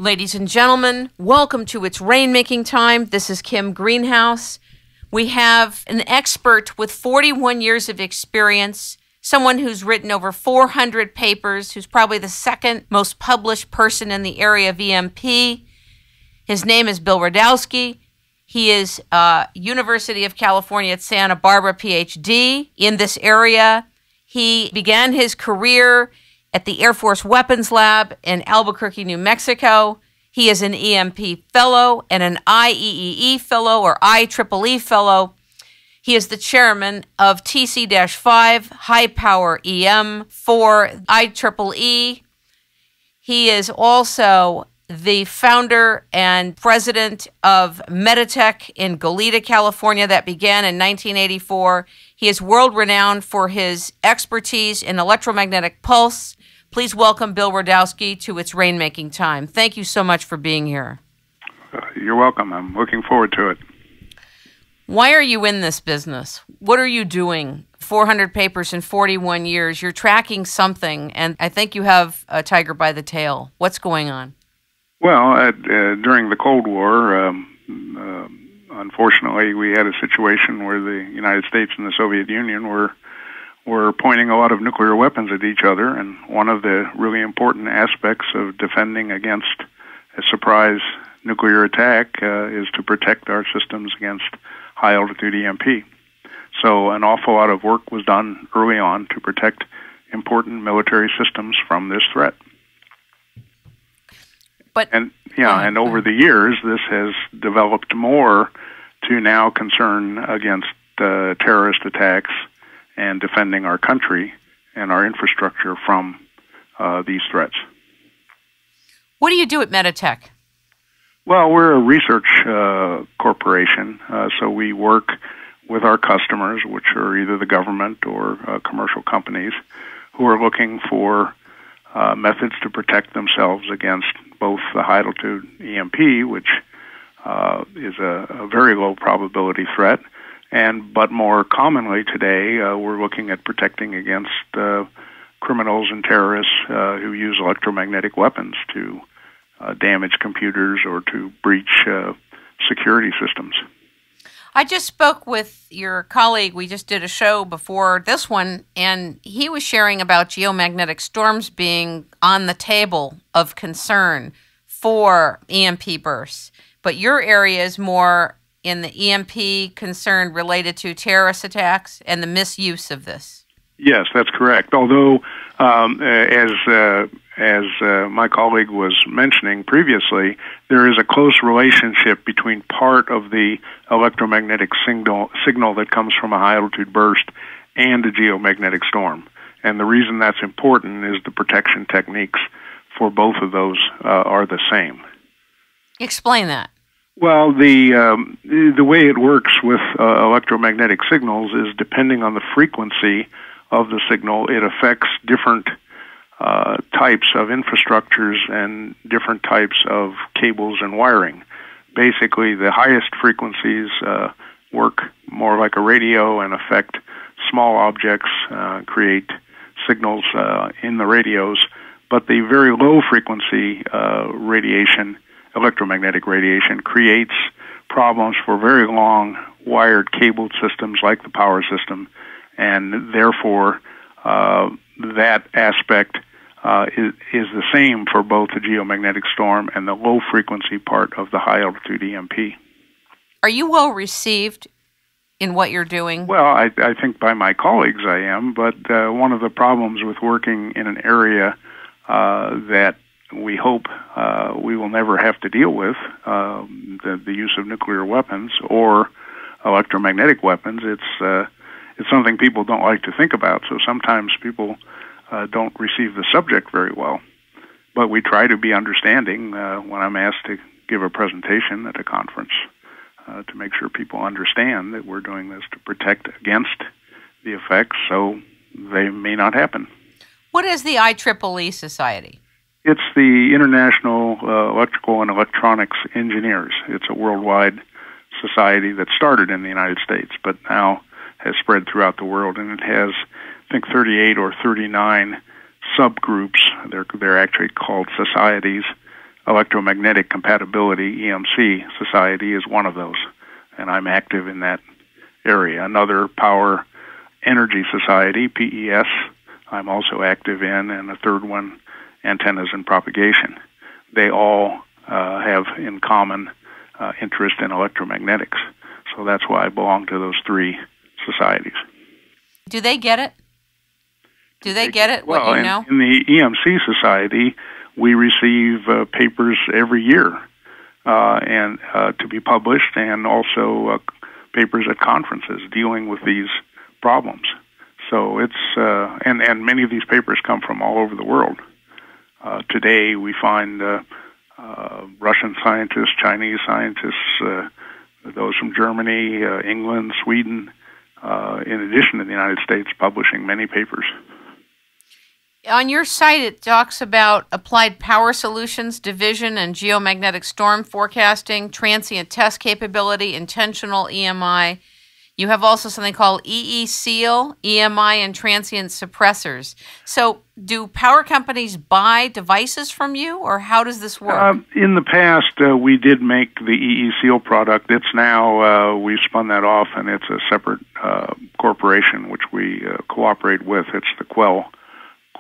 Ladies and gentlemen, welcome to It's Rainmaking Time. This is Kim Greenhouse. We have an expert with 41 years of experience, someone who's written over 400 papers, who's probably the second most published person in the area of EMP. His name is Bill Radasky. He is University of California at Santa Barbara Ph.D. in this area. He began his career at the Air Force Weapons Lab in Albuquerque, New Mexico. He is an EMP Fellow and an IEEE Fellow or IEEE Fellow. He is the chairman of TC-5 High Power EM for IEEE. He is also the founder and president of Metatech in Goleta, California, that began in 1984. He is world-renowned for his expertise in electromagnetic pulse. Please welcome Bill Radasky to It's Rainmaking Time. Thank you so much for being here. You're welcome. I'm looking forward to it. Why are you in this business? What are you doing? 400 papers in 41 years. You're tracking something, and I think you have a tiger by the tail. What's going on? Well, during the Cold War, unfortunately, we had a situation where the United States and the Soviet Union were pointing a lot of nuclear weapons at each other, and one of the really important aspects of defending against a surprise nuclear attack is to protect our systems against high-altitude EMP. So an awful lot of work was done early on to protect important military systems from this threat. And over the years, this has developed more to now concern against terrorist attacks and defending our country and our infrastructure from these threats. What do you do at Metatech? Well, we're a research corporation, so we work with our customers, which are either the government or commercial companies, who are looking for methods to protect themselves against both the high-altitude EMP, which is a very low probability threat, but more commonly today, we're looking at protecting against criminals and terrorists who use electromagnetic weapons to damage computers or to breach security systems. I just spoke with your colleague. We just did a show before this one, and he was sharing about geomagnetic storms being on the table of concern for EMP bursts. But your area is more in the EMP concern related to terrorist attacks and the misuse of this. Yes, that's correct. Although, as my colleague was mentioning previously, there is a close relationship between part of the electromagnetic signal that comes from a high-altitude burst and a geomagnetic storm. And the reason that's important is the protection techniques for both of those are the same. Explain that. Well, the way it works with electromagnetic signals is depending on the frequency of the signal, it affects different types of infrastructures and different types of cables and wiring. Basically, the highest frequencies work more like a radio and affect small objects, create signals in the radios, but the very low frequency radiation, electromagnetic radiation, creates problems for very long wired cabled systems like the power system, and therefore that aspect is the same for both the geomagnetic storm and the low frequency part of the high altitude EMP. Are you well received in what you're doing? Well, I think by my colleagues I am, but one of the problems with working in an area that we hope we will never have to deal with, the use of nuclear weapons or electromagnetic weapons, it's something people don't like to think about, so sometimes people don't receive the subject very well. But we try to be understanding when I'm asked to give a presentation at a conference to make sure people understand that we're doing this to protect against the effects so they may not happen. What is the IEEE Society? It's the International Electrical and Electronics Engineers. It's a worldwide society that started in the United States, but now has spread throughout the world, and it has, I think, 38 or 39 subgroups. They're actually called societies Electromagnetic Compatibility, EMC Society is one of those, and I'm active in that area. Another Power Energy Society, PES, I'm also active in, and a third one, Antennas and Propagation. They all have in common interest in electromagnetics, so that's why I belong to those three societies. Do they get it? Do they get it, what you know? In the EMC Society, we receive papers every year and to be published, and also papers at conferences dealing with these problems. So it's and many of these papers come from all over the world. Today, we find Russian scientists, Chinese scientists, those from Germany, England, Sweden, in addition to the United States, publishing many papers. On your site, it talks about applied power solutions, division, and geomagnetic storm forecasting, transient test capability, intentional EMI. You have also something called EE-SEAL, EMI, and transient suppressors. So do power companies buy devices from you, or how does this work? In the past, we did make the EE-SEAL product. It's now, we spun that off, and it's a separate corporation which we cooperate with. It's the Quell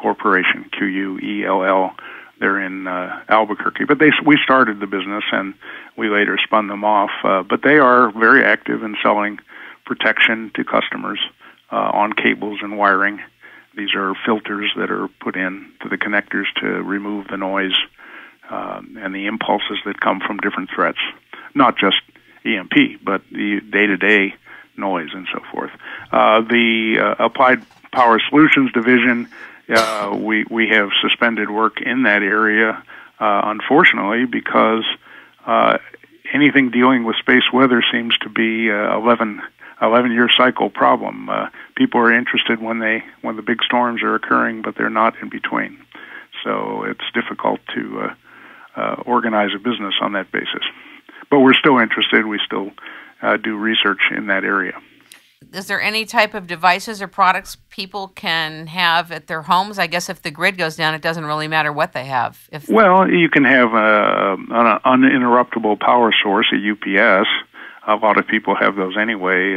Corporation, Quell. They're in Albuquerque. But we started the business, and we later spun them off. But they are very active in selling protection to customers on cables and wiring. These are filters that are put in to the connectors to remove the noise and the impulses that come from different threats, not just EMP, but the day-to-day noise and so forth. The Applied Power Solutions Division, we have suspended work in that area, unfortunately, because anything dealing with space weather seems to be 11-year cycle problem. People are interested when the big storms are occurring, but they're not in between. So it's difficult to organize a business on that basis. But we're still interested. We still do research in that area. Is there any type of devices or products people can have at their homes? I guess if the grid goes down, it doesn't really matter what they have. Well, you can have an uninterruptible power source, a UPS. A lot of people have those anyway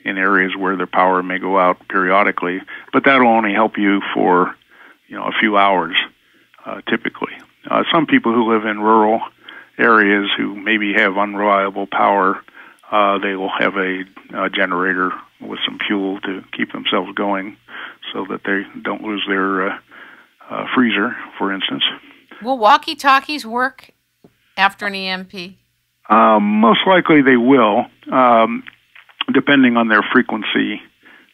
in areas where their power may go out periodically, but that'll only help you for a few hours typically. Some people who live in rural areas who maybe have unreliable power, they will have a generator with some fuel to keep themselves going so that they don't lose their freezer, for instance. Will walkie-talkies work after an EMP? Most likely they will, depending on their frequency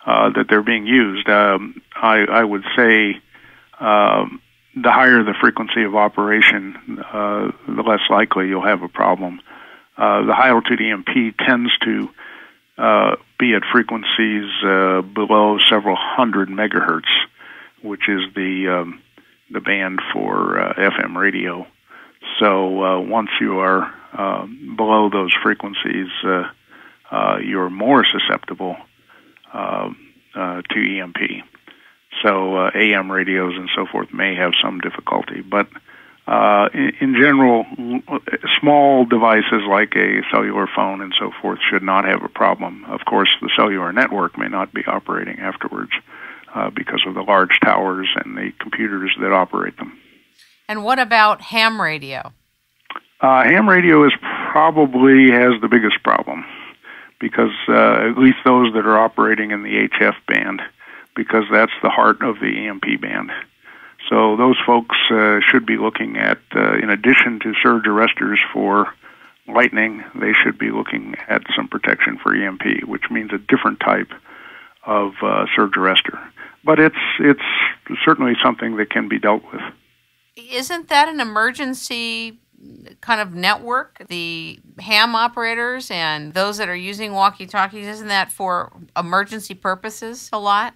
that they're being used. I would say the higher the frequency of operation, the less likely you'll have a problem. The high-altitude EMP tends to be at frequencies below several hundred megahertz, which is the band for FM radio. So once you are below those frequencies, you're more susceptible to EMP. So AM radios and so forth may have some difficulty, but in general, small devices like a cellular phone and so forth should not have a problem. Of course, the cellular network may not be operating afterwards because of the large towers and the computers that operate them. And what about ham radio? Ham radio probably has the biggest problem because at least those that are operating in the HF band, because that's the heart of the EMP band. So those folks should be looking at, in addition to surge arresters for lightning, they should be looking at some protection for EMP, which means a different type of surge arrestor. But it's certainly something that can be dealt with. Isn't that an emergency kind of network? The ham operators and those that are using walkie-talkies, isn't that for emergency purposes a lot?